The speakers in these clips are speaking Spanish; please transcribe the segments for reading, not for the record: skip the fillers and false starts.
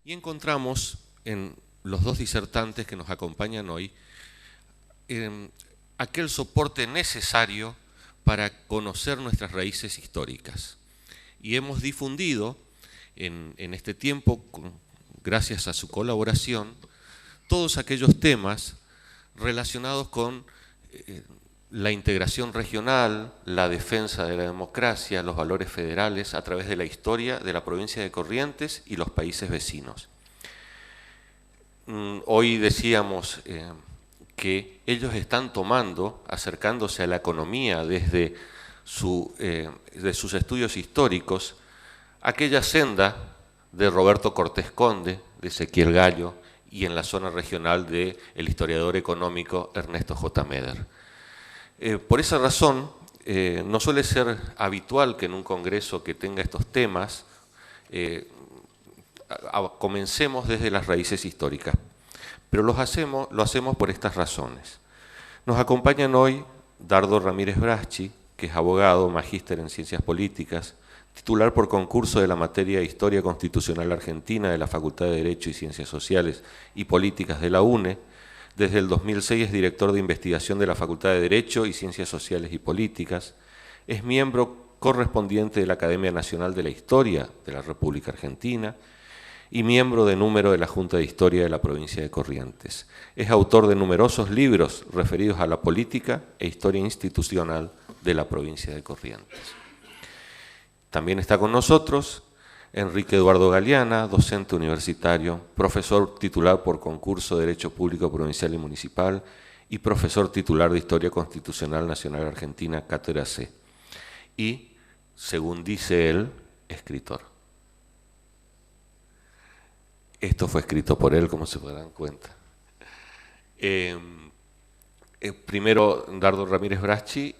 Y encontramos en los dos disertantes que nos acompañan hoy aquel soporte necesario para conocer nuestras raíces históricas. Y hemos difundido en este tiempo, gracias a su colaboración, todos aquellos temas relacionados con la integración regional, la defensa de la democracia, los valores federales a través de la historia de la provincia de Corrientes y los países vecinos. Hoy decíamos que ellos están tomando, acercándose a la economía desde sus estudios históricos, aquella senda de Roberto Cortés Conde, de Ezequiel Gallo y en la zona regional del historiador económico Ernesto J. Meder. Por esa razón, no suele ser habitual que en un congreso que tenga estos temas comencemos desde las raíces históricas, pero lo hacemos por estas razones. Nos acompañan hoy Dardo Ramírez Braschi, que es abogado, magíster en Ciencias Políticas, titular por concurso de la materia de Historia Constitucional Argentina de la Facultad de Derecho y Ciencias Sociales y Políticas de la UNE. Desde el 2006 es director de investigación de la Facultad de Derecho y Ciencias Sociales y Políticas. Es miembro correspondiente de la Academia Nacional de la Historia de la República Argentina y miembro de número de la Junta de Historia de la provincia de Corrientes. Es autor de numerosos libros referidos a la política e historia institucional de la provincia de Corrientes. También está con nosotros Enrique Eduardo Galeana, docente universitario, profesor titular por concurso de Derecho Público Provincial y Municipal y profesor titular de Historia Constitucional Nacional Argentina, Cátedra C. Y, según dice él, escritor. Esto fue escrito por él, como se podrán cuenta. Primero, Dardo Ramírez Braschi,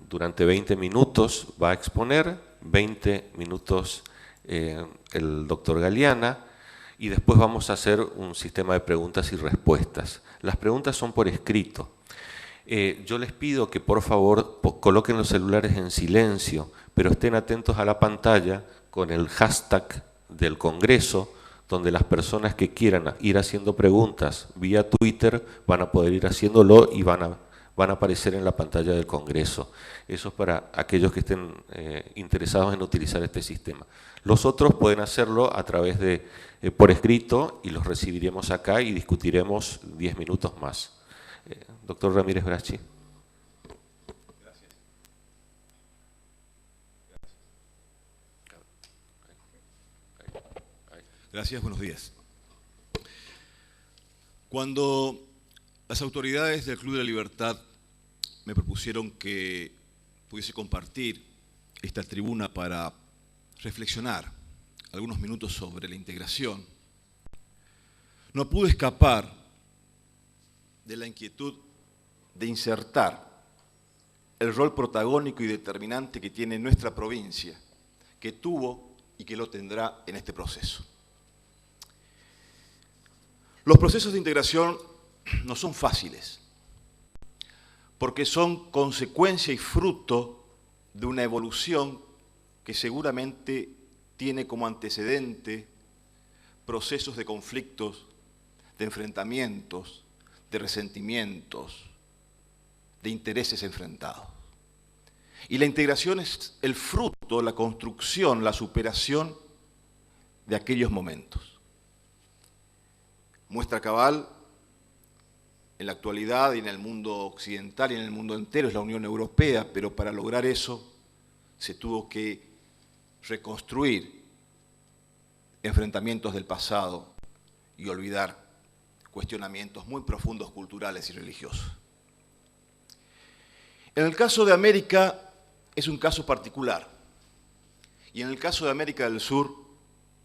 durante 20 minutos va a exponer, 20 minutos el doctor Galeana, y después vamos a hacer un sistema de preguntas y respuestas. Las preguntas son por escrito. Yo les pido que por favor coloquen los celulares en silencio, pero estén atentos a la pantalla con el hashtag del Congreso, donde las personas que quieran ir haciendo preguntas vía Twitter van a poder ir haciéndolo y van a aparecer en la pantalla del Congreso. Eso es para aquellos que estén interesados en utilizar este sistema. Los otros pueden hacerlo a través de por escrito y los recibiremos acá y discutiremos 10 minutos más. Doctor Ramírez Braschi. Gracias, buenos días. Cuando las autoridades del Club de la Libertad me propusieron que pudiese compartir esta tribuna para reflexionar algunos minutos sobre la integración, no pude escapar de la inquietud de insertar el rol protagónico y determinante que tiene nuestra provincia, que tuvo y que lo tendrá en este proceso. Los procesos de integración no son fáciles, porque son consecuencia y fruto de una evolución que seguramente tiene como antecedente procesos de conflictos, de enfrentamientos, de resentimientos, de intereses enfrentados. Y la integración es el fruto, la construcción, la superación de aquellos momentos. Muestra cabal en la actualidad y en el mundo occidental y en el mundo entero es la Unión Europea, pero para lograr eso se tuvo que reconstruir enfrentamientos del pasado y olvidar cuestionamientos muy profundos culturales y religiosos. En el caso de América es un caso particular y en el caso de América del Sur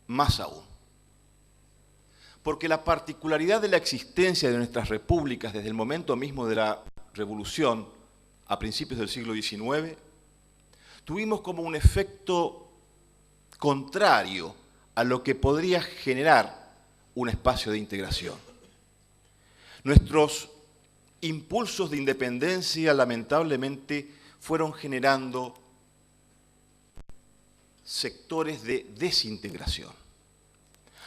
más aún. Porque la particularidad de la existencia de nuestras repúblicas desde el momento mismo de la Revolución a principios del siglo XIX, tuvimos como un efecto contrario a lo que podría generar un espacio de integración. Nuestros impulsos de independencia lamentablemente fueron generando sectores de desintegración.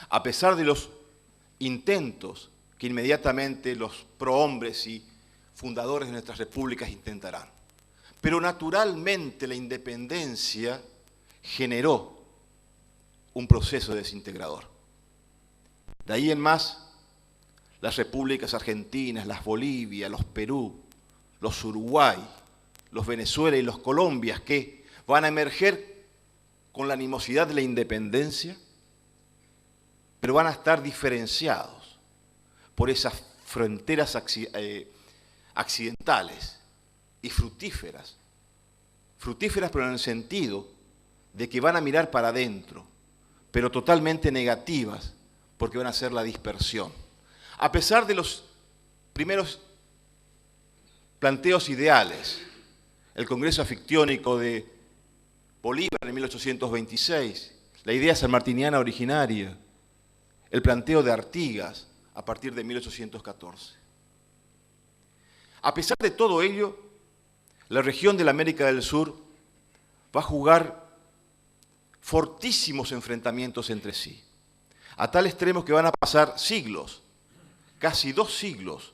a pesar de los intentos que inmediatamente los prohombres y fundadores de nuestras repúblicas intentarán. Pero naturalmente la independencia generó un proceso desintegrador. De ahí en más, las repúblicas argentinas, las Bolivia, los Perú, los Uruguay, los Venezuela y los Colombias, que van a emerger con la animosidad de la independencia, pero van a estar diferenciados por esas fronteras accidentales y fructíferas. Fructíferas pero en el sentido de que van a mirar para adentro, pero totalmente negativas, porque van a ser la dispersión. A pesar de los primeros planteos ideales, el Congreso Anfictiónico de Bolívar en 1826, la idea sanmartiniana originaria, el planteo de Artigas a partir de 1814. A pesar de todo ello, la región de la América del Sur va a jugar fortísimos enfrentamientos entre sí, a tal extremo que van a pasar siglos, casi 2 siglos,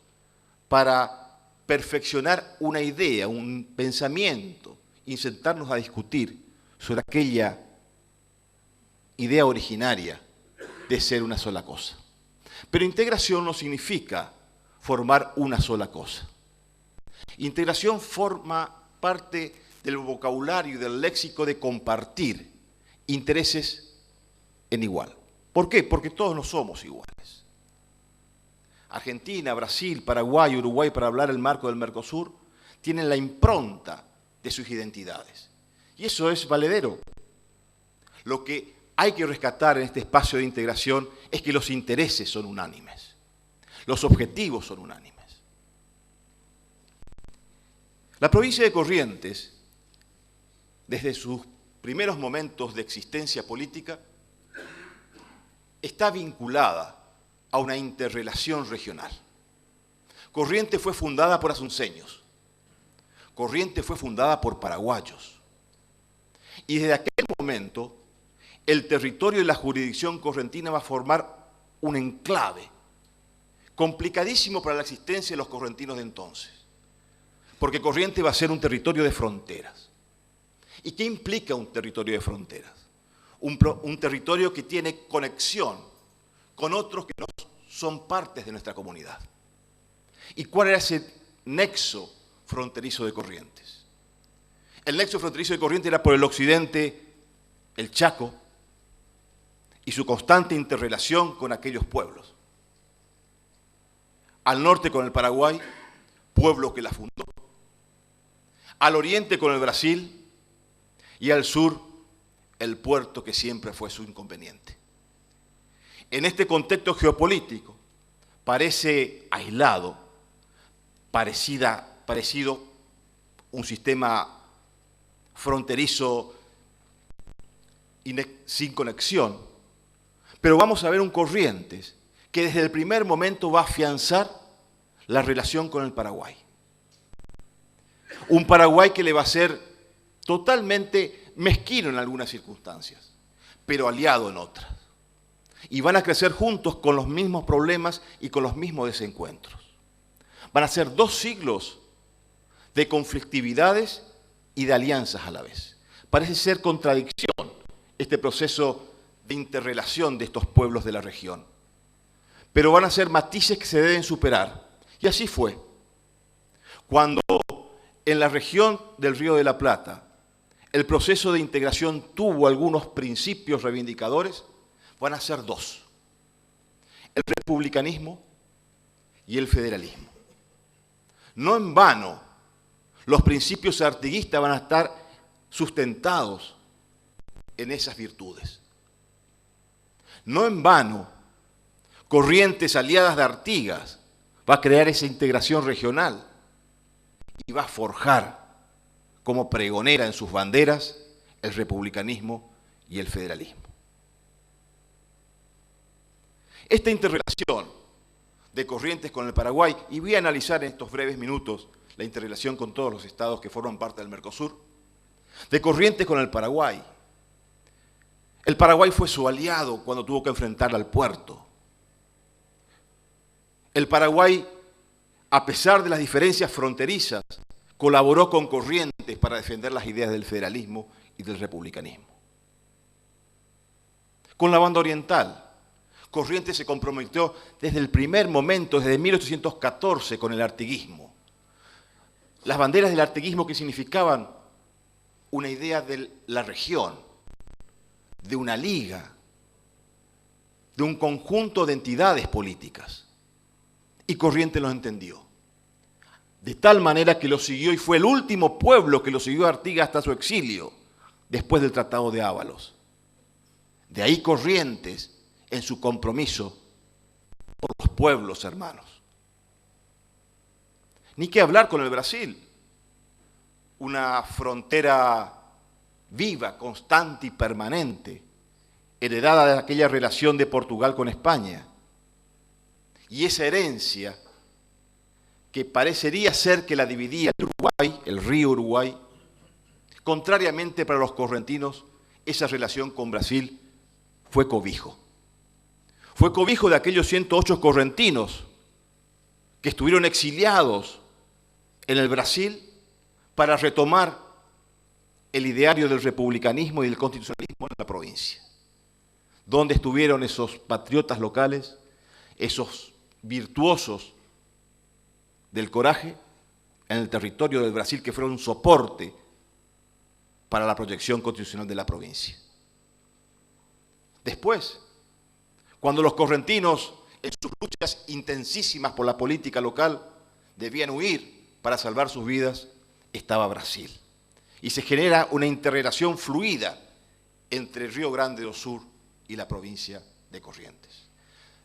para perfeccionar una idea, un pensamiento, y sentarnos a discutir sobre aquella idea originaria de ser una sola cosa. Pero integración no significa formar una sola cosa. Integración forma parte del vocabulario y del léxico de compartir intereses en igual. ¿Por qué? Porque todos no somos iguales. Argentina, Brasil, Paraguay, Uruguay, para hablar el marco del Mercosur, tienen la impronta de sus identidades. Y eso es valedero. Lo que hay que rescatar en este espacio de integración es que los intereses son unánimes, los objetivos son unánimes. La provincia de Corrientes, desde sus primeros momentos de existencia política, está vinculada a una interrelación regional. Corrientes fue fundada por asunceños, Corrientes fue fundada por paraguayos, y desde aquel momento el territorio y la jurisdicción correntina va a formar un enclave complicadísimo para la existencia de los correntinos de entonces, porque Corrientes va a ser un territorio de fronteras. ¿Y qué implica un territorio de fronteras? Un territorio que tiene conexión con otros que no son partes de nuestra comunidad. ¿Y cuál era ese nexo fronterizo de Corrientes? El nexo fronterizo de Corrientes era por el occidente, el Chaco, y su constante interrelación con aquellos pueblos. Al norte con el Paraguay, pueblo que la fundó. Al oriente con el Brasil y al sur el puerto que siempre fue su inconveniente. En este contexto geopolítico parece aislado, parecido un sistema fronterizo sin conexión, pero vamos a ver un Corrientes que desde el primer momento va a afianzar la relación con el Paraguay. Un Paraguay que le va a ser totalmente mezquino en algunas circunstancias, pero aliado en otras. Y van a crecer juntos con los mismos problemas y con los mismos desencuentros. Van a ser 2 siglos de conflictividades y de alianzas a la vez. Parece ser contradicción este proceso de interrelación de estos pueblos de la región. Pero van a ser matices que se deben superar. Y así fue. Cuando en la región del Río de la Plata el proceso de integración tuvo algunos principios reivindicadores, van a ser 2. El republicanismo y el federalismo. No en vano, los principios artiguistas van a estar sustentados en esas virtudes. No en vano, Corrientes aliadas de Artigas va a crear esa integración regional y va a forjar como pregonera en sus banderas el republicanismo y el federalismo. Esta interrelación de Corrientes con el Paraguay, y voy a analizar en estos breves minutos la interrelación con todos los estados que forman parte del Mercosur, de Corrientes con el Paraguay, El Paraguay fue su aliado cuando tuvo que enfrentar al puerto. El Paraguay, a pesar de las diferencias fronterizas, colaboró con Corrientes para defender las ideas del federalismo y del republicanismo. Con la banda oriental, Corrientes se comprometió desde el primer momento, desde 1814, con el artiguismo. Las banderas del artiguismo que significaban una idea de la región, de una liga, de un conjunto de entidades políticas. Y Corrientes los entendió. De tal manera que lo siguió y fue el último pueblo que lo siguió a Artigas hasta su exilio, después del Tratado de Ábalos. De ahí Corrientes en su compromiso por los pueblos hermanos. Ni qué hablar con el Brasil, una frontera viva, constante y permanente, heredada de aquella relación de Portugal con España. Y esa herencia que parecería ser que la dividía el Uruguay, el río Uruguay, contrariamente para los correntinos, esa relación con Brasil fue cobijo. Fue cobijo de aquellos 108 correntinos que estuvieron exiliados en el Brasil para retomar el ideario del republicanismo y del constitucionalismo en la provincia. ¿Dónde estuvieron esos patriotas locales, esos virtuosos del coraje? En el territorio del Brasil, que fueron un soporte para la proyección constitucional de la provincia. Después, cuando los correntinos, en sus luchas intensísimas por la política local, debían huir para salvar sus vidas, estaba Brasil. Y se genera una interrelación fluida entre Río Grande do Sur y la provincia de Corrientes.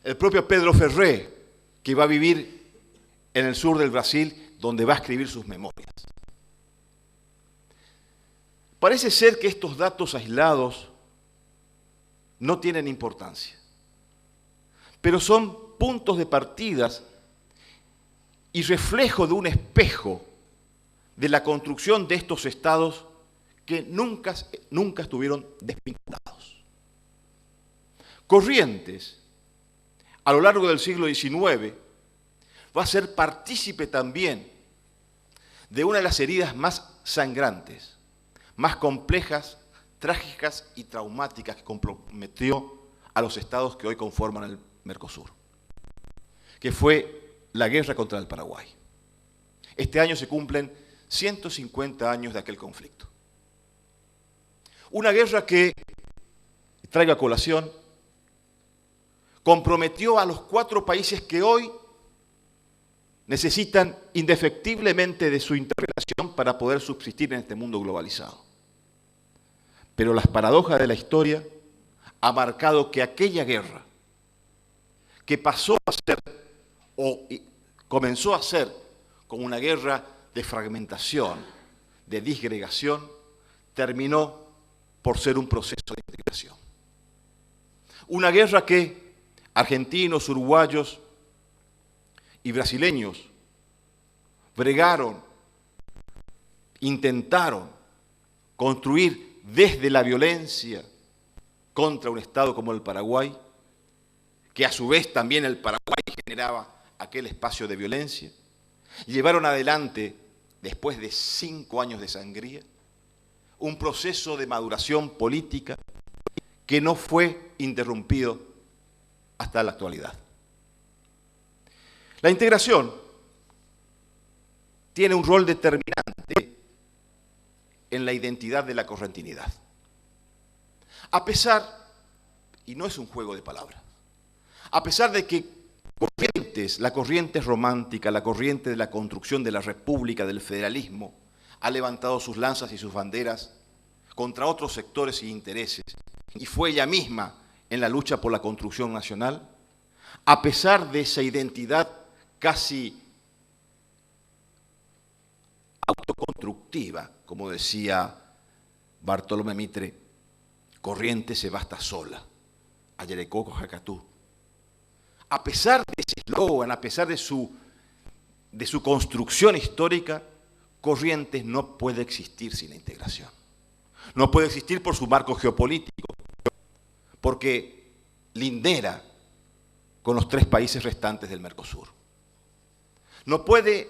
El propio Pedro Ferré, que va a vivir en el sur del Brasil, donde va a escribir sus memorias. Parece ser que estos datos aislados no tienen importancia, pero son puntos de partidas y reflejo de un espejo de la construcción de estos estados que nunca estuvieron desvinculados. Corrientes, a lo largo del siglo XIX, va a ser partícipe también de una de las heridas más sangrantes, más complejas, trágicas y traumáticas que comprometió a los estados que hoy conforman el Mercosur, que fue la guerra contra el Paraguay. Este año se cumplen 150 años de aquel conflicto. Una guerra que, traigo a colación, comprometió a los 4 países que hoy necesitan indefectiblemente de su interrelación para poder subsistir en este mundo globalizado. Pero las paradojas de la historia ha marcado que aquella guerra, que pasó a ser o comenzó a ser como una guerra de fragmentación, de disgregación, terminó por ser un proceso de integración. Una guerra que argentinos, uruguayos y brasileños bregaron, intentaron construir desde la violencia contra un Estado como el Paraguay, que a su vez también el Paraguay generaba aquel espacio de violencia, llevaron adelante, después de 5 años de sangría, un proceso de maduración política que no fue interrumpido hasta la actualidad. La integración tiene un rol determinante en la identidad de la correntinidad. A pesar, y no es un juego de palabras, a pesar de que Corrientes, la corriente romántica, la corriente de la construcción de la república, del federalismo, ha levantado sus lanzas y sus banderas contra otros sectores e intereses, y fue ella misma en la lucha por la construcción nacional, a pesar de esa identidad casi autoconstructiva, como decía Bartolomé Mitre, Corrientes se basta sola, Ayarecoco Jacatú. A pesar de ese eslogan, a pesar de su construcción histórica, Corrientes no puede existir sin la integración. No puede existir por su marco geopolítico, porque lindera con los 3 países restantes del Mercosur. No puede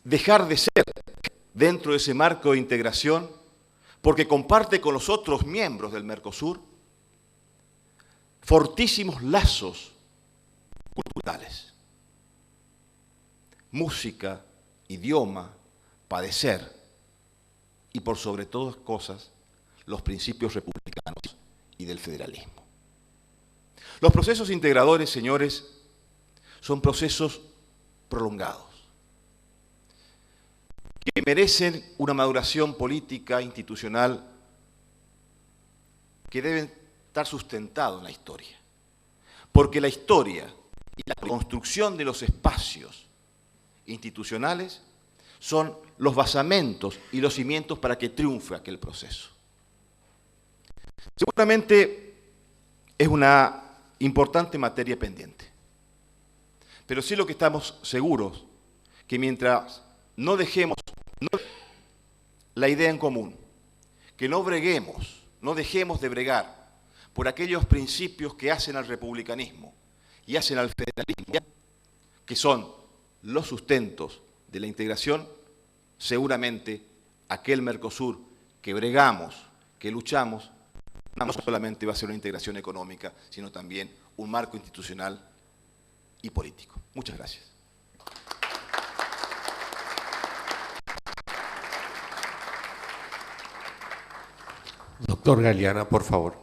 dejar de ser dentro de ese marco de integración porque comparte con los otros miembros del Mercosur fortísimos lazos culturales. Música, idioma, padecer y por sobre todas cosas los principios republicanos y del federalismo. Los procesos integradores, señores, son procesos prolongados que merecen una maduración política, institucional, que deben estar sustentados en la historia. Porque la historia y la construcción de los espacios institucionales son los basamentos y los cimientos para que triunfe aquel proceso. Seguramente es una importante materia pendiente, pero sí lo que estamos seguros, que mientras no dejemos la idea en común, que no breguemos, no dejemos de bregar por aquellos principios que hacen al republicanismo y hacen al federalismo, que son los sustentos de la integración, seguramente aquel Mercosur que bregamos, que luchamos, no solamente va a ser una integración económica, sino también un marco institucional y político. Muchas gracias. Doctor Galeana, por favor.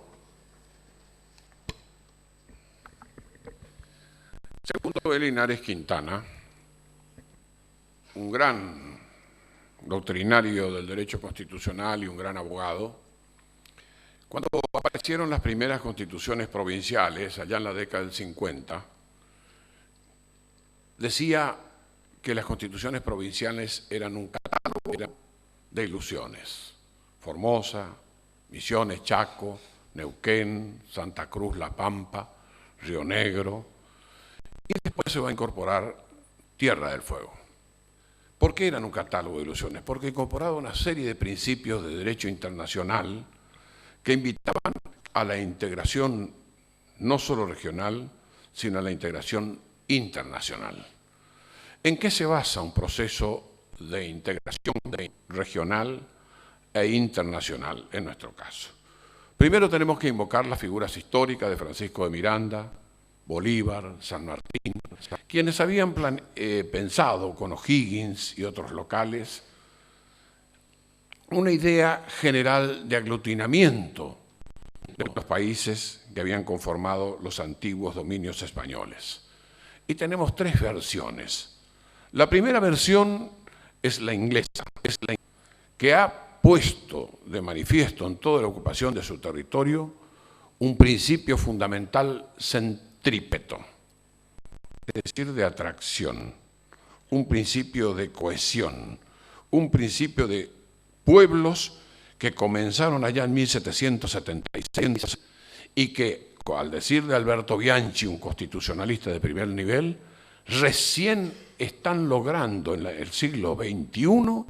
Segundo de Linares Quintana, un gran doctrinario del derecho constitucional y un gran abogado, cuando aparecieron las primeras constituciones provinciales, allá en la década del 50, decía que las constituciones provinciales eran un catálogo de ilusiones. Formosa, Misiones, Chaco, Neuquén, Santa Cruz, La Pampa, Río Negro, y después se va a incorporar Tierra del Fuego. ¿Por qué eran un catálogo de ilusiones? Porque incorporaba una serie de principios de derecho internacional que invitaban a la integración no solo regional, sino a la integración internacional. ¿En qué se basa un proceso de integración regional e internacional en nuestro caso? Primero tenemos que invocar las figuras históricas de Francisco de Miranda, Bolívar, San Martín, quienes habían pensado con O'Higgins y otros locales una idea general de aglutinamiento de los países que habían conformado los antiguos dominios españoles. Y tenemos 3 versiones. La primera versión es la inglesa, que ha puesto de manifiesto en toda la ocupación de su territorio un principio fundamental centrípeto, es decir, de atracción, un principio de cohesión, un principio de pueblos que comenzaron allá en 1776 y que, al decir de Alberto Bianchi, un constitucionalista de primer nivel, recién están logrando en el siglo XXI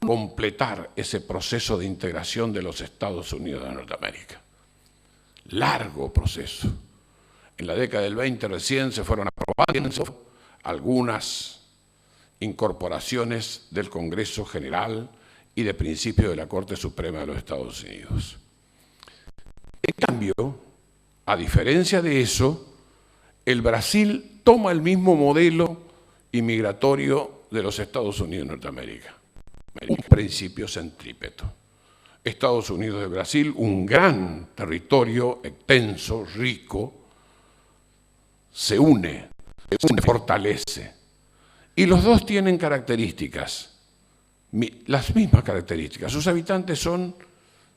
completar ese proceso de integración de los Estados Unidos de Norteamérica. Largo proceso. En la década del 20 recién se fueron aprobando algunas incorporaciones del Congreso General y de principio de la Corte Suprema de los Estados Unidos. En cambio, a diferencia de eso, el Brasil toma el mismo modelo inmigratorio de los Estados Unidos de Norteamérica, un principio centrípeto. Estados Unidos de Brasil, un gran territorio extenso, rico, se une, fortalece. Y los dos tienen características, las mismas características. Sus habitantes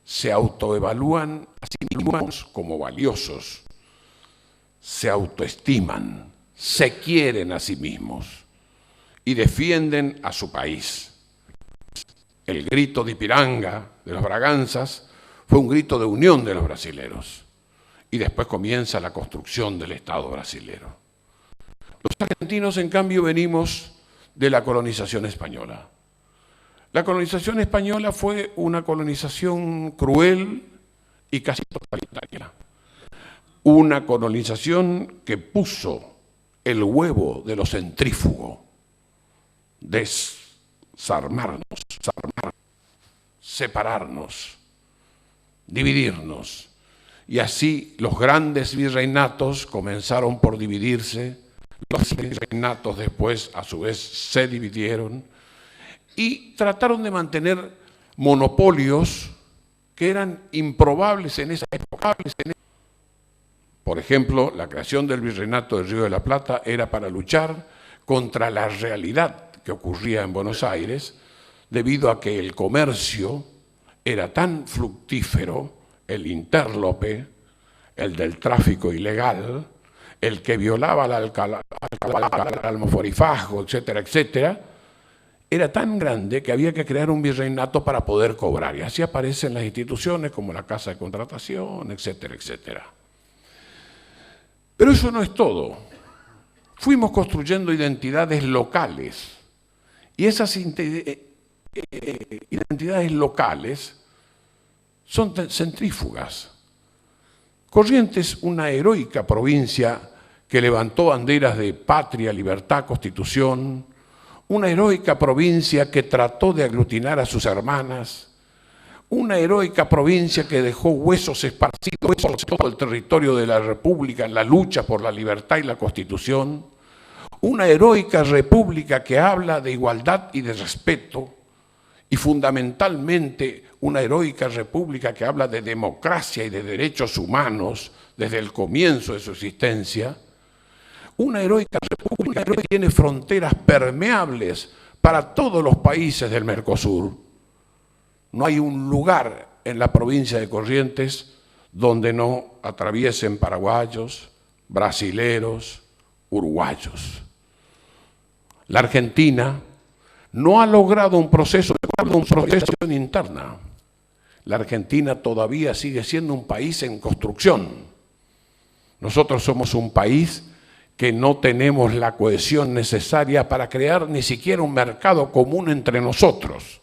se autoevalúan a sí mismos como valiosos, se autoestiman, se quieren a sí mismos y defienden a su país. El grito de Ipiranga de los Braganzas fue un grito de unión de los brasileros y después comienza la construcción del Estado brasilero. Los argentinos, en cambio, venimos de la colonización española. La colonización española fue una colonización cruel y casi totalitaria. Una colonización que puso el huevo de lo centrífugo, desarmarnos, separarnos, dividirnos. Y así los grandes virreinatos comenzaron por dividirse, los virreinatos después a su vez se dividieron y trataron de mantener monopolios que eran improbables en esa época. Por ejemplo, la creación del Virreinato del Río de la Plata era para luchar contra la realidad que ocurría en Buenos Aires, debido a que el comercio era tan fructífero, el interlope, el del tráfico ilegal, el que violaba el almoforifajo, etcétera, etcétera, era tan grande que había que crear un virreinato para poder cobrar. Y así aparecen las instituciones como la Casa de Contratación, etcétera, etcétera. Pero eso no es todo. Fuimos construyendo identidades locales. Y esas identidades locales son centrífugas. Corrientes, una heroica provincia que levantó banderas de patria, libertad, constitución, una heroica provincia que trató de aglutinar a sus hermanas, una heroica provincia que dejó huesos esparcidos por todo el territorio de la República en la lucha por la libertad y la Constitución, una heroica república que habla de igualdad y de respeto, y fundamentalmente una heroica república que habla de democracia y de derechos humanos desde el comienzo de su existencia, una heroica república que tiene fronteras permeables para todos los países del Mercosur. No hay un lugar en la provincia de Corrientes donde no atraviesen paraguayos, brasileros, uruguayos. La Argentina no ha logrado un proceso de interna. La Argentina todavía sigue siendo un país en construcción. Nosotros somos un país que no tenemos la cohesión necesaria para crear ni siquiera un mercado común entre nosotros.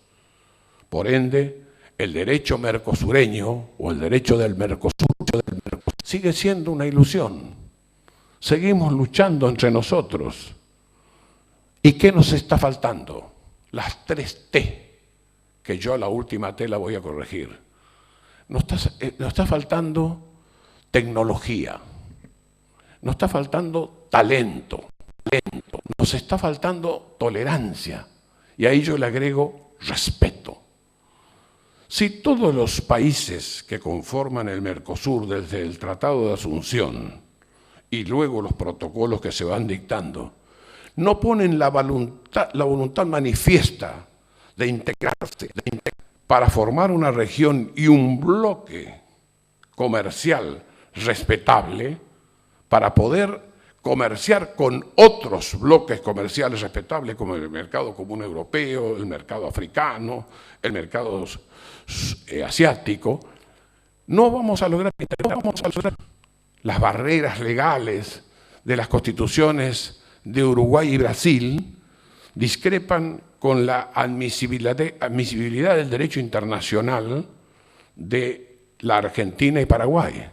Por ende, el derecho mercosureño o el derecho del Mercosur sigue siendo una ilusión. Seguimos luchando entre nosotros. ¿Y qué nos está faltando? Las 3 T, que yo a la última T la voy a corregir. Nos está faltando tecnología, nos está faltando talento, nos está faltando tolerancia, y ahí yo le agrego respeto. Si todos los países que conforman el Mercosur, desde el Tratado de Asunción y luego los protocolos que se van dictando, no ponen la voluntad manifiesta de integrarse para formar una región y un bloque comercial respetable, para poder comerciar con otros bloques comerciales respetables como el mercado común europeo, el mercado africano, el mercado asiático, no vamos a lograr las barreras legales de las constituciones de Uruguay y Brasil discrepan con la admisibilidad del derecho internacional de la Argentina y Paraguay.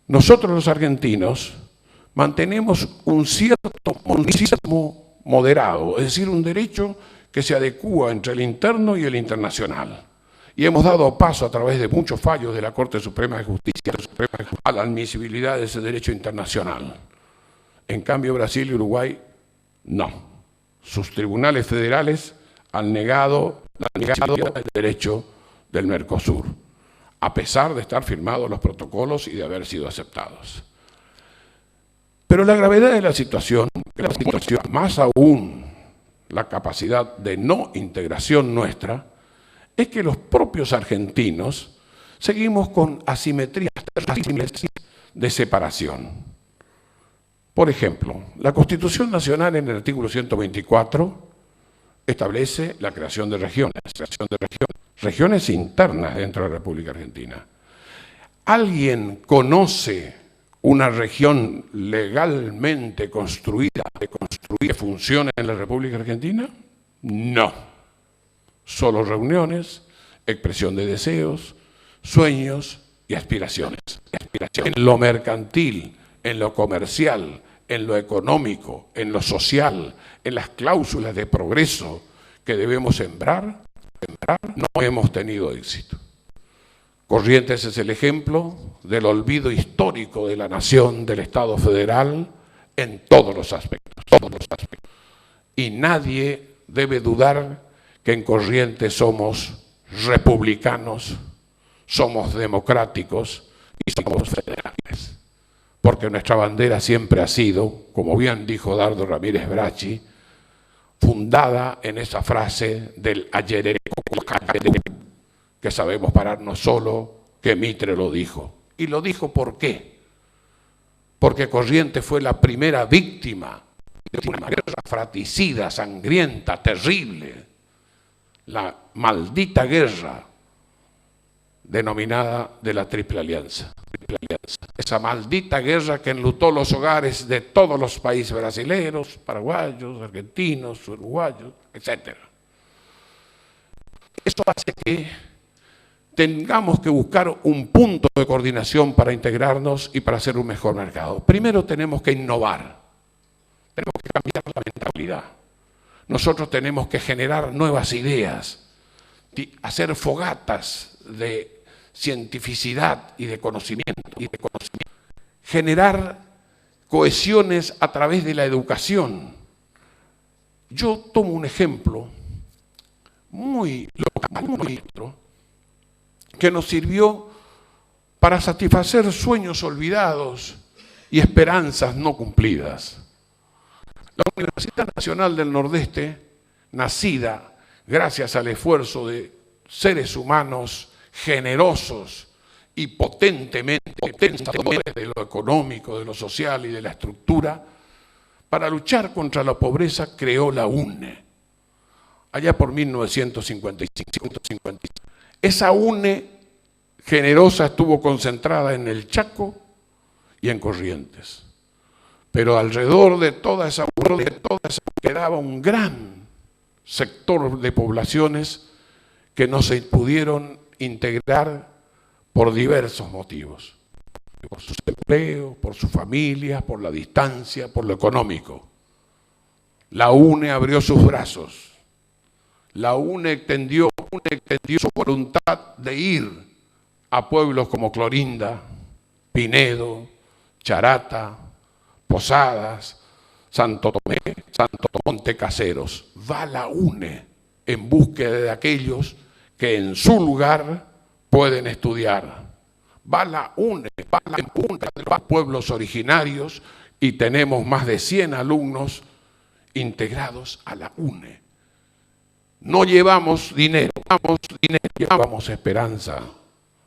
Nosotros los argentinos mantenemos un cierto moderado, es decir, un derecho que se adecúa entre el interno y el internacional. Y hemos dado paso a través de muchos fallos de la Corte Suprema de Justicia a la admisibilidad de ese derecho internacional. En cambio, Brasil y Uruguay, no. Sus tribunales federales han negado el derecho del Mercosur, a pesar de estar firmados los protocolos y de haber sido aceptados. Pero la gravedad de la situación, más aún la capacidad de no integración nuestra, es que los propios argentinos seguimos con asimetrías de separación. Por ejemplo, la Constitución Nacional en el artículo 124 establece la creación de regiones internas dentro de la República Argentina. ¿Alguien conoce una región legalmente construida que funcione en la República Argentina? No. Solo reuniones, expresión de deseos, sueños y aspiraciones. En lo mercantil, en lo comercial, en lo económico, en lo social, en las cláusulas de progreso que debemos sembrar, no hemos tenido éxito. Corrientes es el ejemplo del olvido histórico de la nación, del Estado federal, en todos los aspectos. Y nadie debe dudar que en Corrientes somos republicanos, somos democráticos y somos federales. Porque nuestra bandera siempre ha sido, como bien dijo Dardo Ramírez Bracci, fundada en esa frase del ayerere, que sabemos pararnos solo, que Mitre lo dijo. ¿Y lo dijo por qué? Porque Corrientes fue la primera víctima de una guerra fratricida, sangrienta, terrible, la maldita guerra denominada de la Triple Alianza. Esa maldita guerra que enlutó los hogares de todos los países brasileños, paraguayos, argentinos, uruguayos, etc. Eso hace que tengamos que buscar un punto de coordinación para integrarnos y para hacer un mejor mercado. Primero tenemos que innovar, tenemos que cambiar la mentalidad. Nosotros tenemos que generar nuevas ideas, hacer fogatas de cientificidad y de conocimiento, generar cohesiones a través de la educación. Yo tomo un ejemplo muy local, muy nuestro, que nos sirvió para satisfacer sueños olvidados y esperanzas no cumplidas. La Universidad Nacional del Nordeste, nacida gracias al esfuerzo de seres humanos generosos y potentemente pensadores de lo económico, de lo social y de la estructura, para luchar contra la pobreza creó la UNE, allá por 1955. Esa UNE generosa estuvo concentrada en el Chaco y en Corrientes. Pero alrededor de toda esa quedaba un gran sector de poblaciones que no se pudieron integrar por diversos motivos. Por su empleo, por su familia, por la distancia, por lo económico. La UNE abrió sus brazos. La UNE extendió su voluntad de ir a pueblos como Clorinda, Pinedo, Charata, Posadas, Santo Tomé, Montecaseros. Va la UNE en búsqueda de aquellos que en su lugar pueden estudiar. Va la UNE en búsqueda de los pueblos originarios y tenemos más de 100 alumnos integrados a la UNE. No llevamos dinero, llevamos esperanza,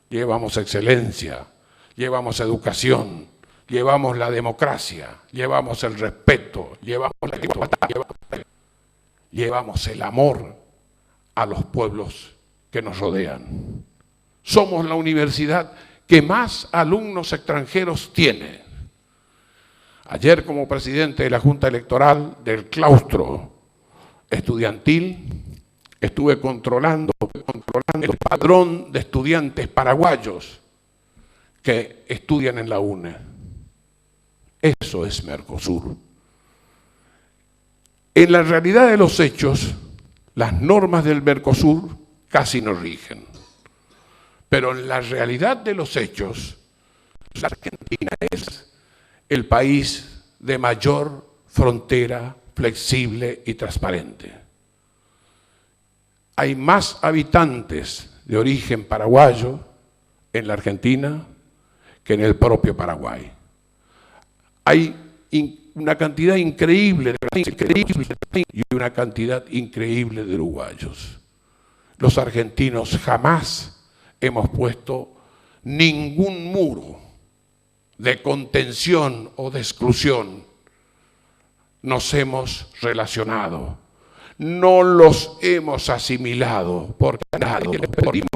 llevamos excelencia, llevamos educación, llevamos la democracia, llevamos el respeto, llevamos la igualdad, llevamos el amor a los pueblos que nos rodean. Somos la universidad que más alumnos extranjeros tiene. Ayer, como presidente de la Junta Electoral del claustro estudiantil, estuve controlando el padrón de estudiantes paraguayos que estudian en la UNE. Eso es Mercosur. En la realidad de los hechos, las normas del Mercosur casi no rigen. Pero en la realidad de los hechos, la Argentina es el país de mayor frontera flexible y transparente. Hay más habitantes de origen paraguayo en la Argentina que en el propio Paraguay. Hay una cantidad increíble y una cantidad increíble de uruguayos. Los argentinos jamás hemos puesto ningún muro de contención o de exclusión. Nos hemos relacionado, no los hemos asimilado, porque a nadie le pedimos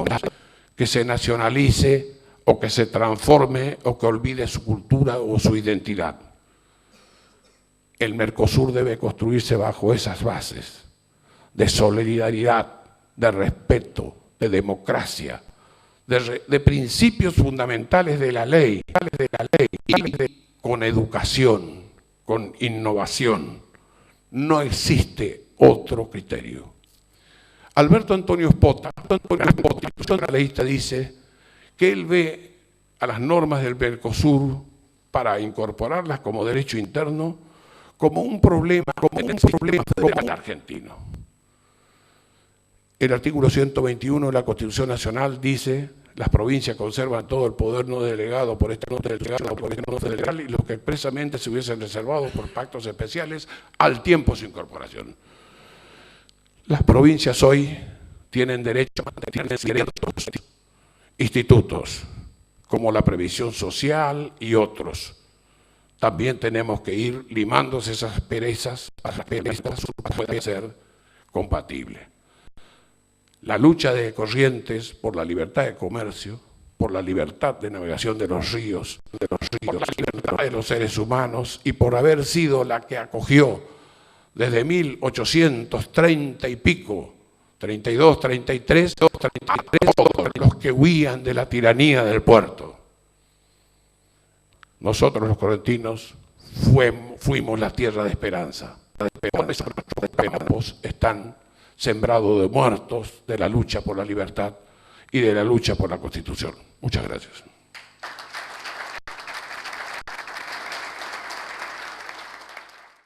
que se nacionalice o que se transforme o que olvide su cultura o su identidad. El Mercosur debe construirse bajo esas bases de solidaridad, de respeto, de democracia, de principios fundamentales de la ley, con educación, con innovación. No existe otro criterio. Alberto Antonio Spota, constitucionalista, dice que él ve a las normas del Mercosur para incorporarlas como derecho interno como un problema federal argentino. El artículo 121 de la Constitución Nacional dice: las provincias conservan todo el poder no delegado por este no federal y los que expresamente se hubiesen reservado por pactos especiales al tiempo de su incorporación. Las provincias hoy tienen derecho a mantener ciertos institutos, como la previsión social y otros. También tenemos que ir limándose esas asperezas para poder ser compatible. La lucha de Corrientes por la libertad de comercio, por la libertad de navegación de los ríos, por la libertad de los seres humanos y por haber sido la que acogió desde 1830 y pico, 32, 33, todos los que huían de la tiranía del puerto. Nosotros los correntinos fuimos la tierra de esperanza. Nuestros campos están sembrados de muertos de la lucha por la libertad y de la lucha por la Constitución. Muchas gracias.